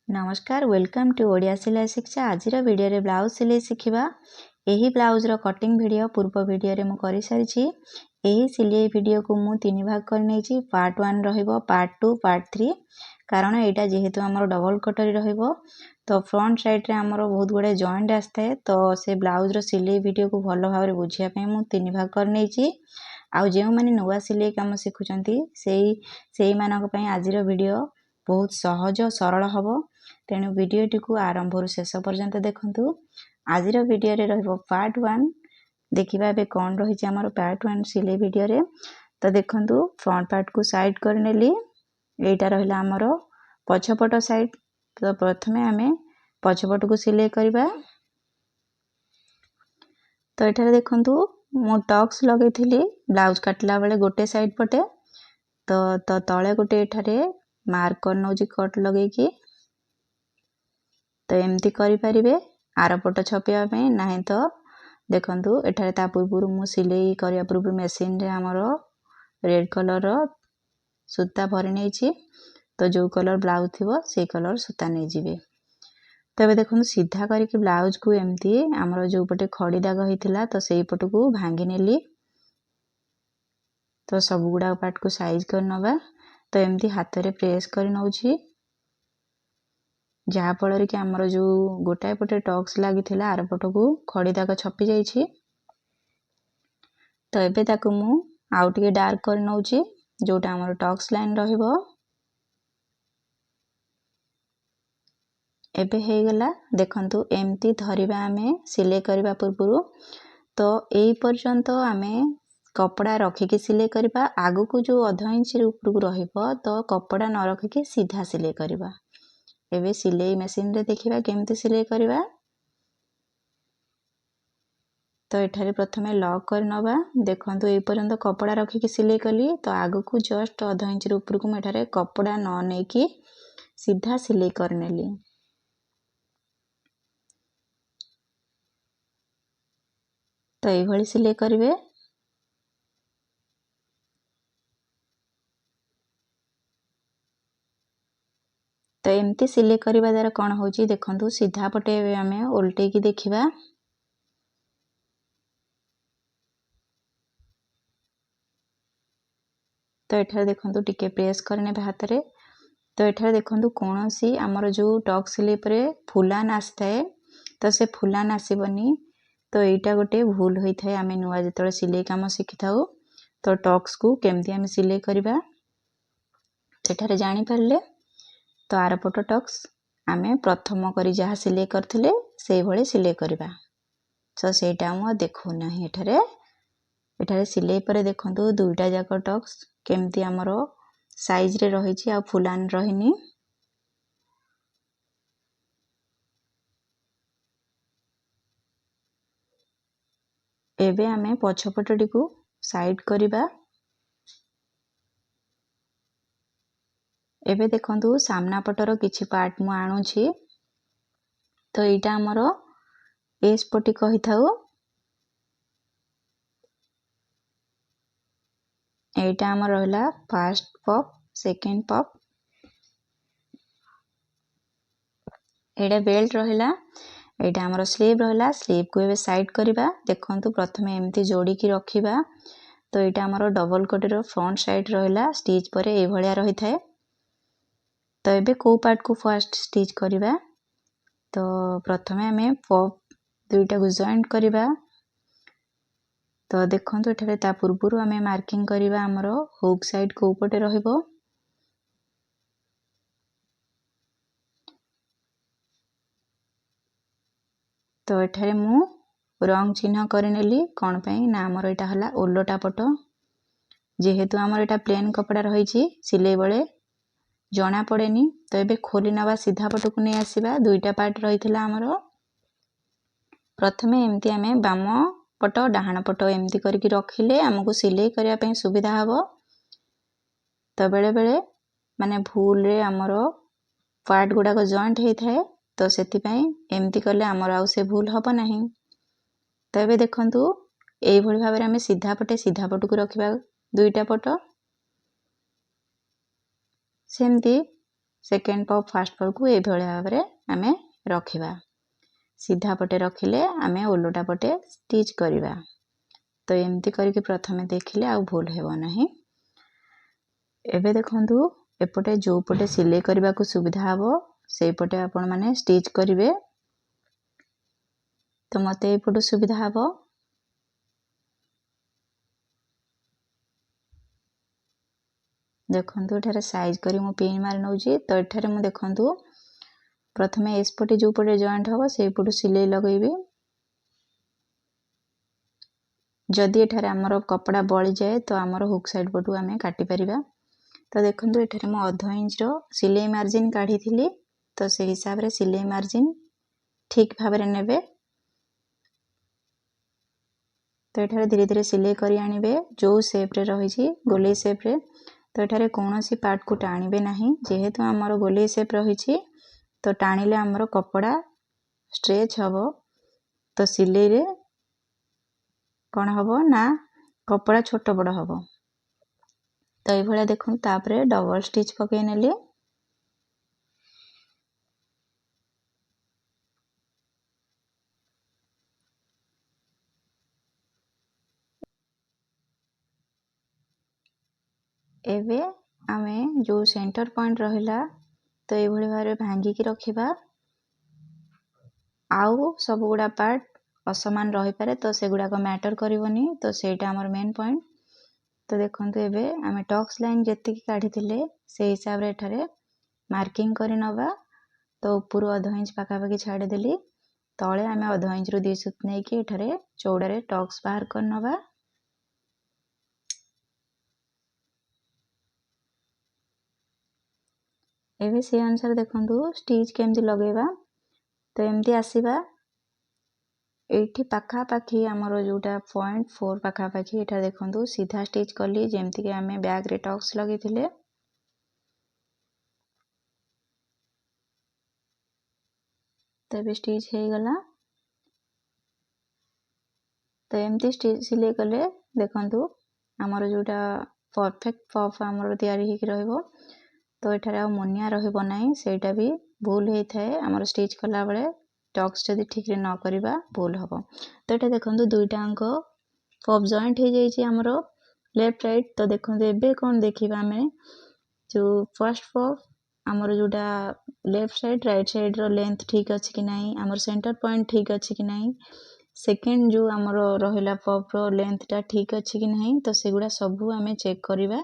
नमस्कार welcome to Odia सिलाई शिक्षा। आज वीडियो रे ब्लाउज सिलाई शिखा। यही ब्लाउज रो कटिंग वीडियो पूर्व वीडियो रे मु करि सारिछि। यही सिलाई वीडियो को मु तीन भाग कर नेछि। पार्ट 1 रहिबो, पार्ट 2, पार्ट 3। कारण एटा जेहेतु हमर डबल कटरी रहिबो तो फ्रंट साइड रे हमर बहुत गुडे जॉइंट आस्ते, तो से ब्लाउज रो सिलाई वीडियो को भलो भाबरे बुझिया पे मु तीन भाग कर नेछि। आउ जे माने नुवा सिलाई काम सिखुचंती सेई मानक पई आज रो वीडियो बहुत सहज सरल हबो। तेणु वीडियोटी को आरंभ शेष पर्यंत देखंतु। आज वीडियो रे रहिबो पार्ट 1। देखिबा बे कोन रहिछि हमर पार्ट 1 सिलाई वीडियो रे। तो देखंतु फ्रंट पार्ट को साइड कर नेली। एटा रहिला हमर पछपट साइड। तो प्रथमे हमें पछपट को सिलाई करबा। तो एठारे देखंतु मो टक्स लगेथिली ब्लाउज काटला बेले गोटे साइड पटे। तो तळे गोटे एठारे मार्क कर नउजी कट लगेकी। तो एमती करि परिबे आर पट छपिया पे नाही। तो देखंतु एठारे ता पूर्व मु सिलाई करिया पूर्व मशीन रे हमरो रेड कलर रो सूता भरि नेछि। तो जो कलर ब्लाउज थिबो से कलर सूता नै जिवे। तबे देखंतु सीधा करिके ब्लाउज को एमती हमरो जो पटे खड़ी दाग होइथिला तो सेई पट को भांगी नेली। तो सब गुडा पार्ट को साइज कर नबा। तो एमती हाथ रे प्रेस कर नउछि, जहा फल कि आमर जो गोटाए पटे टक्स लगी थिला आर पट को खड़ी दाग छपी जाइछि। तो एबे ताकू मु आउ टिके डार्क कर नउछि, जोटा हमर टक्स लाइन रहिबो। एबे हे गेला। देखंतु एमती धरिबा हमें सिलाई करबा पूर्व। तो एई पर्यंत हमें कपड़ा रखी के सिलाई करबा। आगु को जो आधा इंच ऊपर को रहिबो तो कपड़ा न रखी के सीधा सिलाई करबा। एबे सिलाई मशीन रे देखिबा केमती सिलाई करबा। तो एठारे प्रथमे लॉक कर नबा। देखंतु ए पर्यंत कपड़ा रखी के सिलाई कली। तो आगु को जस्ट आधा इंच ऊपर को एठारे कपड़ा न नेकी सीधा सिलाई कर नेली। तो एई भली सिलाई करिवे। तो एमती सिलाई करबा द्वारा कोन होची देखंतु सीधा पटे हमें उल्टे की देखिबा। तो एठारे देखंतु टिके प्रेस करने हाथ रे। तो एठारे देखंतु कोनोसी हमर जो टक स्लिप रे फुलान आस्ताए, तो से फुलान आसीबनी। तो एटा गोटे भूल होई थाए आमे नुवा जेतळे सिलाई काम सिखिथाउ। तो टक्स को केमती आमे सिलाई करबा एठारे जानि परले। तो आर पट टक्स आमे प्रथम करी जहा सिलाई करथिले सेई भली सिलाई करबा। तो सेटा मु देखौ नाही एठारे। एठारे सिलाई परे देखंतु दुईटा जाक टक्स केमती हमरो साइज रे रहिछि आ फुलान रहिनी। एबे आमे पछपटडी को साइड करबा। एबे देखंतु सामना पटर किछि पार्ट मु आणुछि। तो एटा हमरो एस पटी कहि थाउ। एटा हमर रहला फर्स्ट पप, सेकंड पप। एटा बेल्ट रहला। एटा हमर स्लीव रहला। स्लीव को एबे साइड करबा। देखंतु प्रथमे एमती जोडी की रखिबा। तो एटा हमर डबल कट रो फ्रंट साइड रहला। स्टिच परे ए भलिया रहि थाए। तो एबे को पार्ट को फर्स्ट स्टिच करबा। तो प्रथमे हमें पप दुईटा को जॉइंट करबा। तो देखंतु एठारे ता पूर्वरु हमें मार्किंग करबा हमरो हुक साइड को ऊपटे रहिबो। तो एठारे मु रंग चिन्ह करनेली कोन पई ना हमर एटा हला ओलोटा पट। जेहेतु हमर एटा प्लेन कपड़ा रहिछि सिलाई बळे जणा पड़ेनी। तो एबे खोली नबा सीधा पट को नै आसीबा। दुईटा पार्ट रहिथिला हमरो। प्रथमे एमती हमें बाम पट डाहाण पट एमती करके रखिले हमको सिलाई करिया पे सुविधा हबो। तो बेले बेले माने भूल रे हमरो पार्ट गुडा को जॉइंट हेइ थाए। तो सेति पई एमती करले हमर आउ से भूल हबो नाही। तो एबे देखंतु एई भली भाबरे हमें सीधा पट को रखिबा दुईटा पट। सेमती सेकेंड पफ फास्ट पफ को ये भाव में आम रखा सीधा पटे रखिले आम ओलटा पटे स्टिच करवा। तो एमती करके प्रथमे देखिले आ भूल हेबो नहीं। एबे देखंतु एपटे जो पटे सिलाई करबा को सुविधा हबो से पटे आपण माने स्टिच करिवे। तो मते एपटू सुविधा हबो। देखंतु एठारे साइज करी मु पिन मार नउची। तो एठारे मु देखंतु प्रथमे एस पटे जो पटे जॉइंट हबो से पटू सिलाई लगेबी। जदि एठारे हमर कपड़ा बळी जाए तो हमर हुक साइड पटू आमे काटी परिबा। तो देखंतु एठारे मु 1/2 इंच रो सिलाई मार्जिन काढी थिली। तो से हिसाब रे सिलाई मार्जिन ठीक भाव रे नेबे। तो एठारे धीरे धीरे सिलाई करी आनिबे जो शेप रे रही छी गोली शेप रे। तो एठारे कोनोसी पार्ट को टाणीबे नहीं जेहेतु हमर गोली शेप रही छी। तो टाणीले हमर कपड़ा स्ट्रेच हबो। तो सिलाई रे कौन हबो ना कपड़ा छोट बड़ हबो। तो ये भले देखो तापरे डबल स्टिच पके नेली। एबे आमे जो सेंटर पॉइंट रहिला तो ये भले भारे भांगी की रखिबा। आउ सब गुडा पार्ट असमान रही पारे तो से गुडा को मैटर करिवनी। तो सेटा हमर मेन पॉइंट। तो देखंतु एबे आमे टक्स लाइन जति की काढी थिले से हिसाब रे एठारे मार्किंग करि नबा। तो ऊपर 1/2 इंच पाखा पाखी छाड़ी देली। तळे आमे 1/2 इंच रो 2 सुत नै की एठारे चौड़ा रे टक्स बाहर कर नबा। एबे से अनुसार देखंतु स्टिच केमती लगेबा। तो एमती आसीबा एठी पाखा पाखी हमरो जोटा 0.4 पाखा पाखी एठा देखंतु सीधा स्टिच करली जेमती के आमे बैक रे टक्स लगे थिले। तो एबे स्टिच हे गला। तो एमती स्टिच सिलाई कले देखंतु हमरो जोटा परफेक्ट पफ हमरो तयारी हे कि रहइबो। तो एठारे आ मोनिया रहइबो नाही सेटा भी भूल हे थाए हमरो स्टिच कला बळे टक्स जदि ठीक रे न करिबा भूल हबो। तो एटा देखंतु दुईटा अंक पफ जॉइंट हे जाई छी हमरो लेफ्ट राइट। तो देखंतु एबे कोन देखिबा हमें जो फर्स्ट पफ हमरो जोटा लेफ्ट साइड राइट साइड रो लेंथ ठीक अछि कि नाही हमर सेंटर पॉइंट ठीक अछि कि नाही। सेकेंड जो हमरो रहिला पफ रो लेंथ टा ठीक अछि कि नाही। तो सेगुडा सबु हमें चेक करिबा।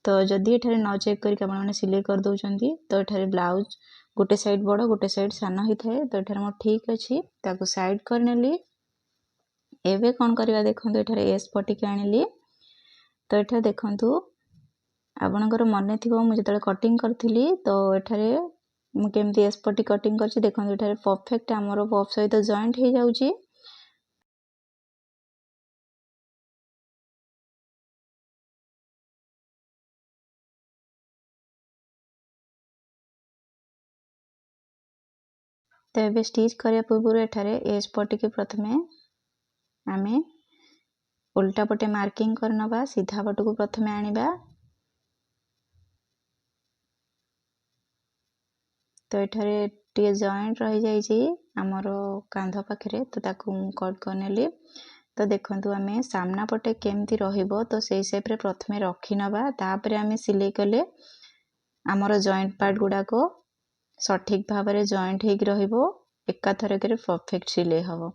तो जदि एठारे न चेक करी आपण माने सिलाई कर दउचंती तो एठारे ब्लाउज गोटे साइड बड़ गोटे साइड सान ही थाए। तो एठारे मो ठीक अछि ताको साइड कर नेली। एबे कोन करिवा देखंतु एठारे एस पट्टी के आनिली। तो एठा देखंतु आपनकर मने थिबो मु जतले कटिंग करथिली तो एठारे मु केमती एस पट्टी कटिंग करछि देखंतु एठारे परफेक्ट हमरो पफ सहित जॉइंट हे जाउची। तो एबे स्टिच करिया पूर्व एठारे एस पट्टी के प्रथमे आमे उल्टा पटे मार्किंग करनबा सीधा पट को प्रथमे आनिबा। तो एठारे टे जॉइंट रही जाई छी हमरो कांध पाखरे तो ताकू कट करनेली। तो देखंतु आमे सामना पटे केमती रहिबो तो सेई शेप रे प्रथमे रखि नबा तापरे आमे सिलाई कले हमरो जॉइंट पार्ट गुडा को सठिक भाव रे जॉइंट हे कि रहिबो एका थरके रे परफेक्ट सिलाई हबो।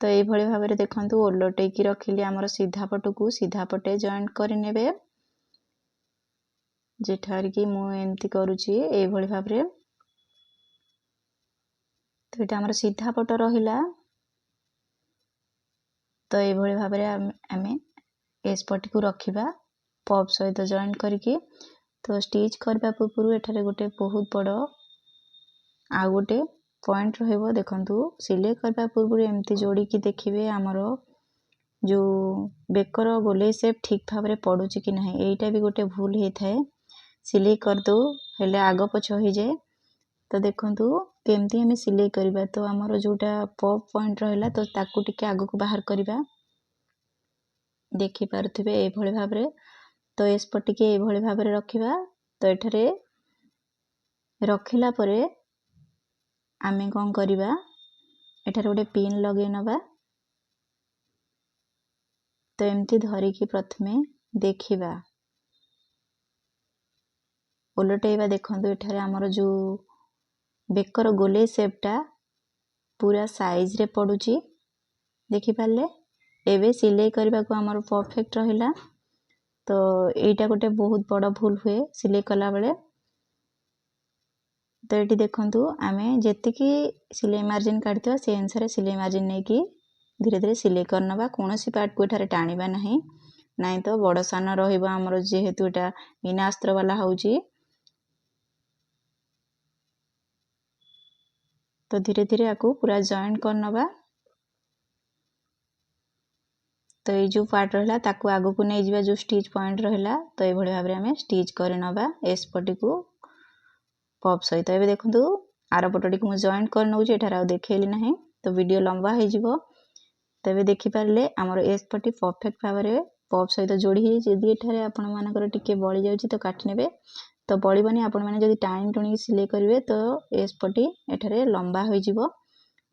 तो एई भली भाव रे देखंतु ओलटे की रखिली हमरो सीधा पट को सीधा पटे जॉइंट करि नेबे जेठार की मु एमती करूची एई भली भाव रे। तो एटा हमरो सीधा पट रहिला। तो एई भली भाव रे आमे एस पट्टी को रखिबा पफ सहित जॉइंट करके। तो स्टिच करबा पूर्व एठारे गोटे बहुत बड़ आ गोटे पॉइंट रहइबो देखंतु सिलाई करबा पूर्व एमती जोड़ी की देखिबे हमरो जो बेकर गोले शेप ठीक भाव रे पडुची कि नाही एइटा भी गोटे भूल हे थाए सिलाई कर दो हेले आगो पछ हो जाए। तो देखंतु केमती हमें सिलाई करबा तो हमरो जोटा पफ पॉइंट रहला तो ताकू टिके आगो को बाहर करबा देखि पारथिबे ए भली भाव रे। तो एस पट्टी के ए भली भाव रे रखिबा। तो एठारे रखिला परे आमे कौन करिबा एठार गोटे पिन लगे नबा। तो एमती धरिकी प्रथमे देखिबा ओलटेइबा। देखंतु एठारे हमर जो बेकर गोले शेपटा पूरा साइज रे पडुची देखि पाले। एबे सिलाई करबा को हमर परफेक्ट रहिला। तो एटा गोटे बहुत बड़ भूल हुए सिलाई कला बेले। तो ये देखंतु आमे जेतिकी सिलाई मार्जिन काटतो से अनुसार सिलाई मार्जिन नै कि धीरे धीरे सिलाई करनबा। कोनोसी पार्ट को एठारे टाणीबा नाही, नाइ तो बड़ सान रहिबो हमर जेहेतु एटा बिना अस्त्र वाला होउची। तो धीरे धीरे आकु पूरा जॉइंट करनबा। तो ये जो पार्ट रहला ताकू आगु को नै जिबा, जो स्टिच पॉइंट रहला तो ए भली भाबरे हमें स्टिच करे नबा एस पटी को पॉप सहित। एबे देखंतु आर पटटी को मु जॉइंट कर नउची, एठार आ देखेली नाही तो वीडियो लंबा हे जिवो। तबे देखि पारले हमर एस पटी परफेक्ट भाबरे पॉप सहित जोड़ी हे। जदि एठारे आपण मानकर टिके बळी जाउची तो काटि नेबे, तो बळीबनी आपण माने जदि टाइम टुणी सिलाई करिवे तो एस पटी एठारे लंबा होई जिवो।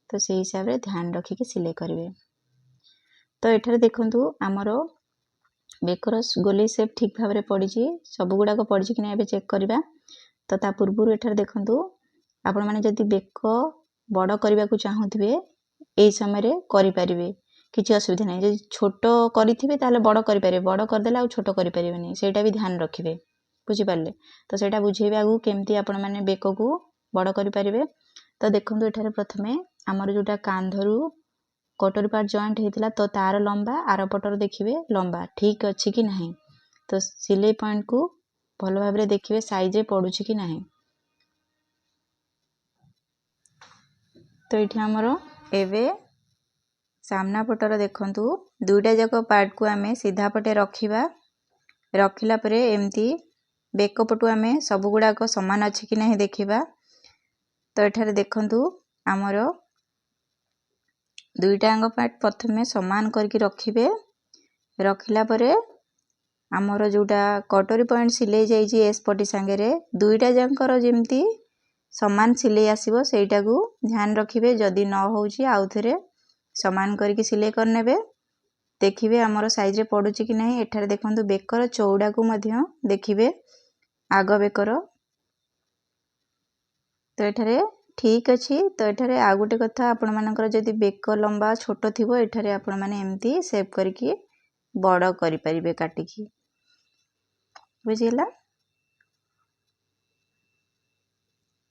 तो सेही हिसाब रे ध्यान रखि के सिलाई करिवे। तो एठारे देखंतु हमर बेकर गोली शेप ठीक भाबरे पडिची, सब गुडा को पडिची कि नै एबे चेक करिबा। तो ता पूर्वरु एठारे देखंतु आपण माने जदि बेक बड़ करबा को चाहुथिबे एई समय रे करि परिबे, किछि असुविधा नै। जदि छोटो करिथिबे ताले बड़ करि परिबे, बड़ कर देला आ छोटो करि परिबेनी, सेटा भी ध्यान रखिबे। बुझि पारले? तो सेटा बुझेबे आगु केमती आपण माने बेक को बड़ करि परिबे। तो देखंतु एठारे प्रथमे हमर जोटा कांधरु कटोरी पार्ट जॉइंट हेतिला तो तार लंबा आर पटर देखिबे लंबा ठीक अछि कि नाही। तो सिलाई पॉइंट को भलो भाबरे देखिबे साइज रे पडुची कि नाही। तो एठी हमरो एबे सामना पटर देखंतु दुईटा जाको पार्ट को आमे सीधा पटे रखिबा। रखिला परे एमती बेक पटु आमे सब गुडा को समान अछि कि नाही देखिबा। तो एठारे देखंतु हमरो दुईटा अंग पार्ट प्रथमे समान करके रखिबे। रखिला परे हमरो जोटा कटोरी पॉइंट सिलाई जाईची एस पटी संगे रे दुईटा जंकर जेमती समान सिलाई आसीबो सेटा को ध्यान रखिबे। जदि न होउची आउ थरे समान करके सिलाई कर नेबे। देखिबे हमरो साइज रे पडुची कि नाही। एठारे देखंतु बेकर चौड़ा को मध्य देखिबे आग बेकर। तो एठारे ठीक अछि। तो एठारे आ गुटे कथा आपण मानकर जदि बेक लंबा छोटो थिबो एठारे आपण माने एमती सेव करके बड़ करि परिबे काटिकी। बुझिला?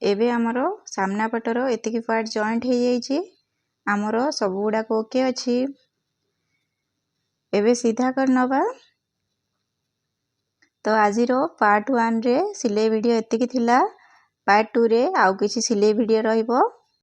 एबे हमरो सामना पटर एतिकी पार्ट जॉइंट हे जाईची। हमरो सब गुडा को ओके अछि। एबे सीधा कर नबा। तो आजिरो पार्ट 1 रे सिलाई वीडियो एतिकी थिला। पार्ट 2 रे आउ किछि सिलाई वीडियो रहिबो।